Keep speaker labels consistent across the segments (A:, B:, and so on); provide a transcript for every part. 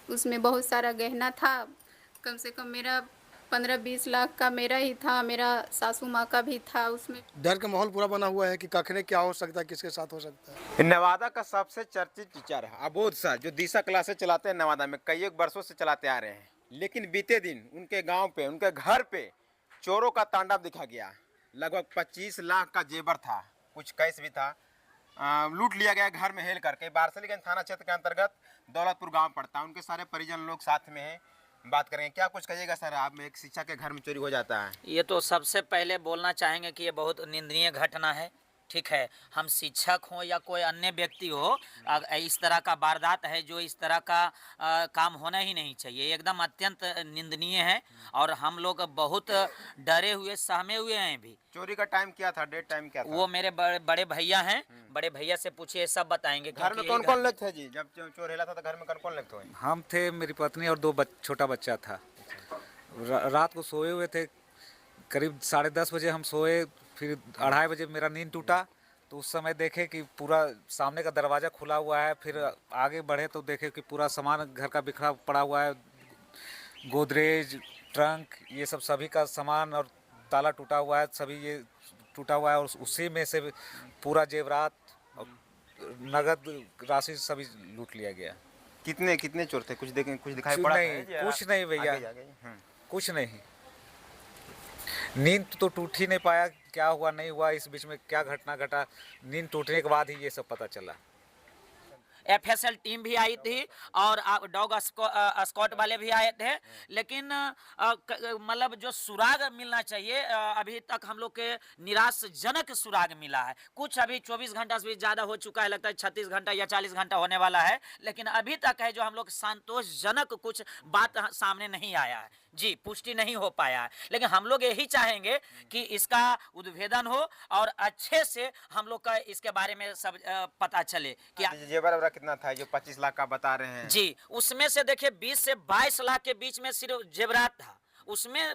A: उसमें बहुत सारा गहना था। कम से कम मेरा 15-20 लाख का मेरा ही था, मेरा सासू माँ का भी था उसमें।
B: डर का माहौल पूरा बना हुआ है कि कखने क्या हो सकता है, किसके साथ हो सकता है।
C: नवादा का सबसे चर्चित टीचर है अबोध सर, जो दिशा क्लासेस चलाते हैं नवादा में, कई एक वर्षों से चलाते आ रहे हैं। लेकिन बीते दिन उनके गांव पे, उनके घर पे चोरों का तांडव दिखा गया। लगभग 25 लाख का जेवर था, कुछ कैश भी था। लूट लिया गया घर में हेल करके। बारसलीगंज थाना क्षेत्र के अंतर्गत दौलतपुर गांव पड़ता है। उनके सारे परिजन लोग साथ में हैं, बात करेंगे। क्या कुछ कहिएगा सर, आप में एक शिक्षक के घर में चोरी हो जाता है?
D: ये तो सबसे पहले बोलना चाहेंगे कि ये बहुत निंदनीय घटना है। ठीक है, हम शिक्षक हों या कोई अन्य व्यक्ति हो, इस तरह का वारदात है जो इस तरह का काम होना ही नहीं चाहिए, एकदम अत्यंत निंदनीय है। और हम लोग बहुत डरे हुए, सहमे हुए हैं भी।
C: चोरी का टाइम क्या था, डेट टाइम क्या था?
D: वो मेरे बड़े भैया हैं, बड़े भैया से पूछिए, सब बताएंगे।
C: घर में कौन कौन लोग थे जी जब चोर हिला था? तो घर में कौन कौन लोग थे?
E: हम थे, मेरी पत्नी और दो छोटा बच्चा था। रात को सोए हुए थे, करीब 10:30 बजे हम सोए, फिर 2:30 बजे मेरा नींद टूटा। तो उस समय देखे कि पूरा सामने का दरवाज़ा खुला हुआ है। फिर आगे बढ़े तो देखे कि पूरा सामान घर का बिखरा पड़ा हुआ है, गोदरेज, ट्रंक, ये सब सभी का सामान, और ताला टूटा हुआ है, सभी ये टूटा हुआ है। और उसी में से पूरा जेवरात और नगद राशि सभी लूट लिया गया।
C: कितने कितने चोर थे? कुछ देखें, कुछ दिखाई पड़ा?
E: कुछ नहीं भैया, कुछ नहीं। नींद तो टूट ही नहीं पाया, क्या हुआ नहीं हुआ, इस बीच में क्या घटना घटा, नींद टूटने के बाद ही ये सब पता चला।
D: FSL टीम भी आई थी और डॉग स्क्वाड वाले भी आए थे। लेकिन मतलब जो सुराग मिलना चाहिए, अभी तक हम लोग के निराशजनक सुराग मिला है। कुछ अभी 24 घंटा से भी ज़्यादा हो चुका है, लगता है 36 घंटा या 40 घंटा होने वाला है, लेकिन अभी तक है जो हम लोग संतोषजनक कुछ बात सामने नहीं आया है जी, पुष्टि नहीं हो पाया है। लेकिन हम लोग यही चाहेंगे कि इसका उद्भेदन हो और अच्छे से हम लोग का इसके बारे में सब पता चले कि
C: जेवर कितना था जो 25 लाख का बता रहे हैं
D: जी। उसमें से देखिए 20 से 22 लाख के बीच में सिर्फ जेवरात था। उसमें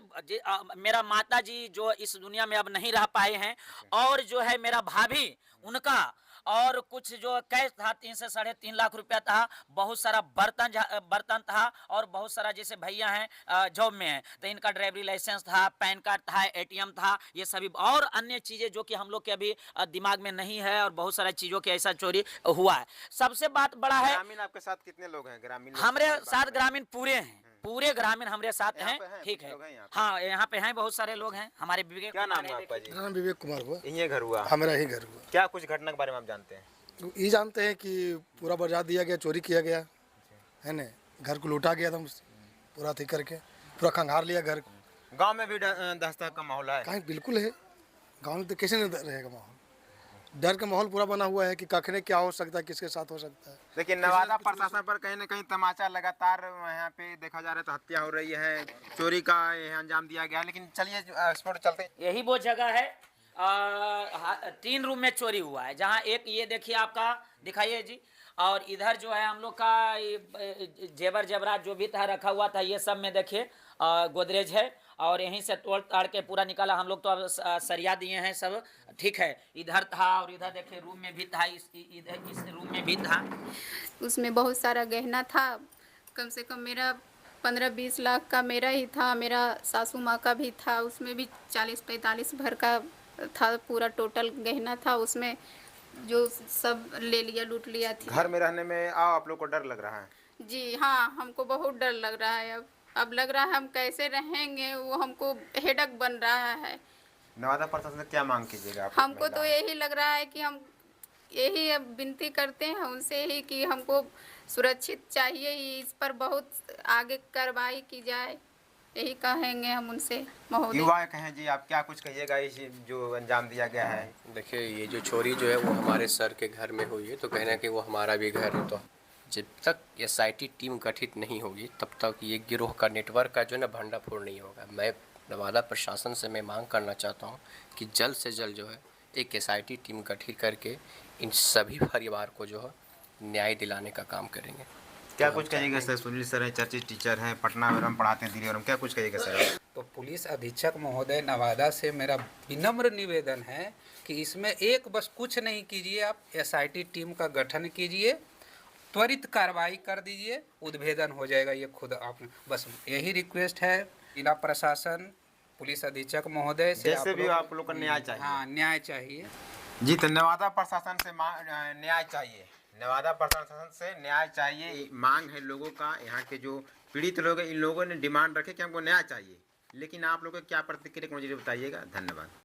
D: मेरा माता जी जो इस दुनिया में अब नहीं रह पाए हैं, और जो है मेरा भाभी, उनका और कुछ जो कैश था 3 से 3.5 लाख रुपया था। बहुत सारा बर्तन था, और बहुत सारा, जैसे भैया हैं जॉब में हैं तो इनका ड्राइवरी लाइसेंस था, पैन कार्ड था, ATM था, ये सभी और अन्य चीज़ें जो कि हम लोग के अभी दिमाग में नहीं है। और बहुत सारी चीज़ों की ऐसा चोरी हुआ है। सबसे बात बड़ा है,
C: ग्रामीण आपके साथ कितने लोग हैं? ग्रामीण
D: हमारे साथ ग्रामीण पूरे हैं, पूरे ग्रामीण हमारे साथ हैं। ठीक है, हाँ, यहाँ पे हैं, बहुत सारे लोग हैं हमारे। विवेक,
C: क्या नाम है आपका जी?
B: मेरा नाम विवेक कुमार हुआ।
C: यही घर हुआ?
B: हमारा ही घर हुआ।
C: क्या कुछ घटना के बारे में आप जानते हैं?
B: तो ये जानते हैं कि पूरा बाजार दिया गया, चोरी किया गया है ना, घर को लूटा गया था मुझसे, पूरा थी करके पूरा खंगार लिया घर को।
C: गांव में भी दहशत का माहौल है?
B: कहीं बिल्कुल है, गांव में तो कैसे नहीं रहेगा माहौल। डर का माहौल पूरा बना हुआ है कि कखने क्या हो सकता है, किसके साथ हो सकता है।
C: देखिए, नवादा प्रशासन पर कहीं न कहीं तमाचा लगातार यहाँ पे देखा जा रहा है। तो हत्या हो रही है, चोरी का अंजाम दिया गया। लेकिन चलिए एक्सपोर्ट चलते हैं।
D: यही वो जगह है, 3 रूम में चोरी हुआ है, जहाँ एक ये देखिए आपका, दिखाइए जी। और इधर जो है हम लोग का जेवर जेवरात जो भी था रखा हुआ था, ये सब में देखिए गोदरेज है। और यहीं से तोड़ ताड़ के पूरा निकाला। हम लोग तो अब सरिया दिए हैं सब। ठीक है, इधर था, और इधर देखिए रूम में भी था, इस रूम में भी था।
A: उसमें बहुत सारा गहना था। कम से कम मेरा 15-20 लाख का मेरा ही था, मेरा सासू माँ का भी था। उसमें भी 40-45 भर का था, पूरा टोटल गहना था उसमें, जो सब ले लिया, लूट लिया थी।
C: घर में रहने में आप लोग को डर लग रहा है?
A: जी हाँ, हमको बहुत डर लग रहा है। अब लग रहा है हम कैसे रहेंगे, वो हमको हेडक बन रहा है।
C: नवादा प्रशासन से क्या मांग कीजिएगा आप?
A: हमको तो यही लग रहा है कि हम यही अब विनती करते हैं उनसे ही कि हमको सुरक्षित चाहिए ही, इस पर बहुत आगे कार्रवाई की जाए, यही कहेंगे हम उनसे महोदय।
C: युवा कहें जी, आप क्या कुछ कहिएगा इस जो अंजाम दिया गया है?
F: देखिए, ये जो चोरी जो है वो हमारे सर के घर में हुई है, तो कहना कि वो हमारा भी घर है। तो जब तक SIT टीम गठित नहीं होगी तब तक ये गिरोह का नेटवर्क का जो है ना भंडाफोड़ नहीं होगा। मैं नवादा प्रशासन से मैं मांग करना चाहता हूँ कि जल्द से जल्द जो है एक SIT टीम गठित करके इन सभी परिवार को जो है न्याय दिलाने का काम करेंगे।
C: क्या कुछ कहिएगा सर? सुनील सर हैं, चर्चित टीचर हैं, पटना में हम पढ़ाते हैं, दिल्ली में। क्या कुछ कहिएगा सर?
G: तो पुलिस अधीक्षक महोदय नवादा से मेरा विनम्र निवेदन है कि इसमें एक बस कुछ नहीं कीजिए, आप SIT टीम का गठन कीजिए त्वरित कार्रवाई कर दीजिए, उद्भेदन हो जाएगा ये खुद आप। बस यही रिक्वेस्ट है जिला प्रशासन, पुलिस अधीक्षक महोदय से।
C: जैसे भी आप लोग को न्याय चाहिए।
G: हाँ, न्याय चाहिए।
C: जी, तो नवादा प्रशासन से न्याय चाहिए, नवादा प्रशासन से न्याय चाहिए, मांग है लोगों का। यहाँ के जो पीड़ित लोग हैं, इन लोगों ने डिमांड रखे कि हमको न्याय चाहिए। लेकिन आप लोगों को क्या प्रतिक्रिया मुझे बताइएगा। धन्यवाद।